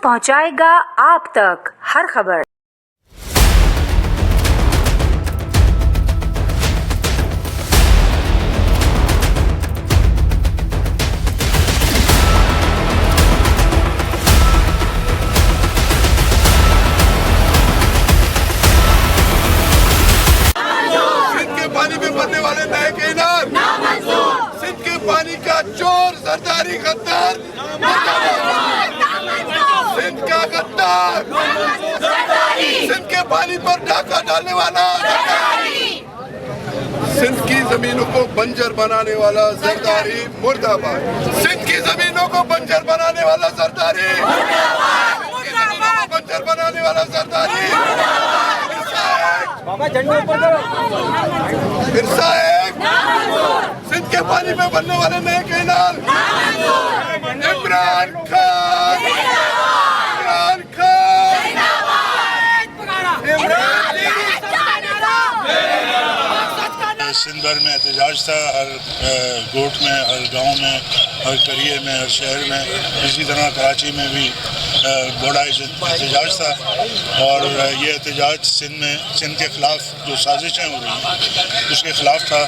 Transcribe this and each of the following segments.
पहुंचाएगा आप तक हर खबर। पानी में बनने वाले नए कैनाल सिंध के पानी का चोर सरदारी गद्दार सिंध का गद्दार सिंध के पानी पर डाका डालने वाला सिंध की जमीनों को बंजर बनाने वाला सरदारी मुर्दाबाद। सिंध की जमीनों को बंजर बनाने वाला सरदारी बंजर बनाने वाला सरदारी फिरसा एक सिंध के पानी में बनने वाले नए कैनाल इमरान खान सिंध भर में एहतजाज था, हर गोट में, हर गांव में, हर करिए में, हर शहर में, इसी तरह कराची में भी बड़ा एहतजाज था। और ये एहतजाज सिंध के ख़िलाफ़ जो साजिशें हो रही हैं उसके ख़िलाफ़ था।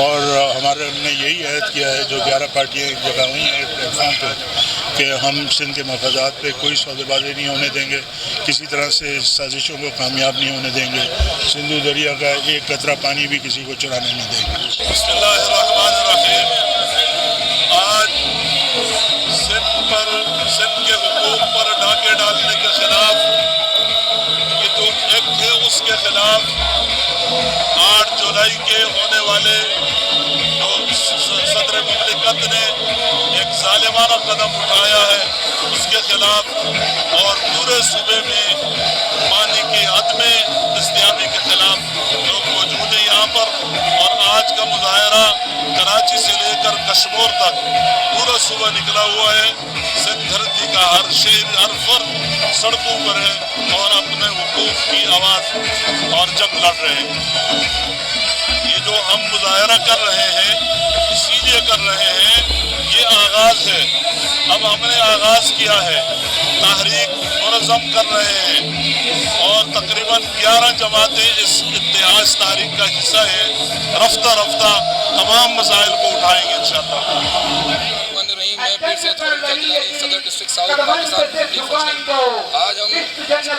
और हमने यही अहद किया है, जो 11 पार्टियाँ एक जगह हुई हैं प्लेटफॉर्म पर, कि हम सिंध के मफादात पे कोई सौदेबाजी नहीं होने देंगे, किसी तरह से साजिशों को कामयाब नहीं होने देंगे, सिंधु दरिया का एक कतरा पानी भी किसी को चुराने नहीं देंगे। आज सिंध के हुकूक पर डाके डालने के खिलाफ ये जो एक्ट है उसके खिलाफ 8 जुलाई के होने वाले जो सदर मुमलिकत ने एक जालिमाना कदम उठाया है उसके खिलाफ और पूरे सूबे में पानी की अदम दस्तयाबी के खिलाफ लोग मौजूद हैं यहाँ पर। और आज का मुजाहरा कराची से लेकर कश्मीर तक पूरा सूबा निकला हुआ है। सिंध धरती का हर शहर, हर फर्द सड़कों पर है और अपने हुकूक की आवाज़ और जंग लड़ रहे हैं। ये जो हम मुजाहरा कर रहे हैं इसीलिए कर रहे हैं, ये आगाज़ है। अब हमने आगाज़ किया है, तहरीक मुनज़्ज़म कर रहे हैं और तकरीबन 11 जमातें इस इत्तेहाद तहरीक का हिस्सा है। रफ्ता रफ्ता तमाम मसाइल को उठाएंगे इंशाअल्लाह। मैं पीर सैयद सदर डिस्ट्रिक्ट साउथ पाकिस्तान आज हम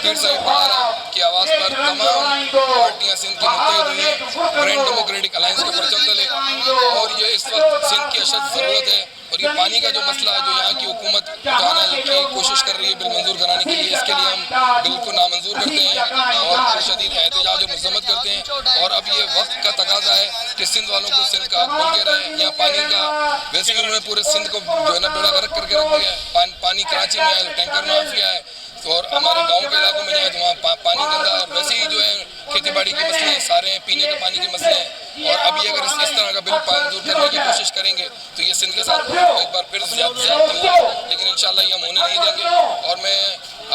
पीर सैयद बहारा की आवाज़ पर तमाम पार्टियां सिंध की मुत्तहिद हुई हैं ग्रैंड डेमोक्रेटिक अलायंस के परचम तले। और ये इस वक्त सिंध की अशद ज़रूरत है। और ये पानी का जो मसला है जो यहाँ की हुकूमत उठाने की कोशिश कर रही है बिल मंजूर कराने के लिए, इसके लिए हम बिल को नामंजूर करते हैं और शदीद एहतजाज और मज़म्मत करते हैं। और अब ये वक्त का तकाजा है कि सिंध वालों को सिंध का हक मिल के रहे। यहाँ पानी का वैसे ही उन्होंने पूरे सिंध को जो है ना बेड़ा गर्क करके रख दिया है। पानी कराची में टैंकर माफिया है और हमारे गाँव के इलाकों में जाए तो वहाँ पानी गंदा है। वैसे ही जो है खेती बाड़ी के मसले सारे हैं, पीने के पानी के मसले हैं। और अभी अगर इस तरह का बिल मंजूर करने की कोशिश करेंगे तो ये सिंध के साथ एक बार फिर ज़्यादा होगा, लेकिन इंशाल्लाह ये हम होने नहीं देंगे। और मैं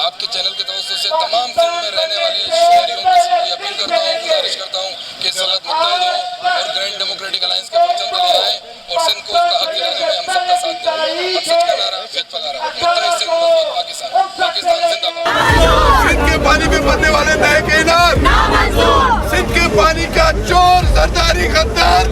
आपके चैनल के तवज्जो से तमाम सिंध में रहने वाले शहरियों को अपील करता हूँ, गुजारिश करता हूँ कि इस वक्त मुत्तहिद हों और ग्रैंड डेमोक्रेटिक अलायंस के परचम तले आएँ और सिंध को उसका हक दिलाने में हम सबका साथ दें। मकसद का नारा फिर पगारा मुत्तहिद सिंध मजबूत पाकिस्तान, पाकिस्तान जिंदाबाद। सिंध के पानी में बनने वाले नए कैनाल सिंध के पानी का चोर सरदारी गद्दार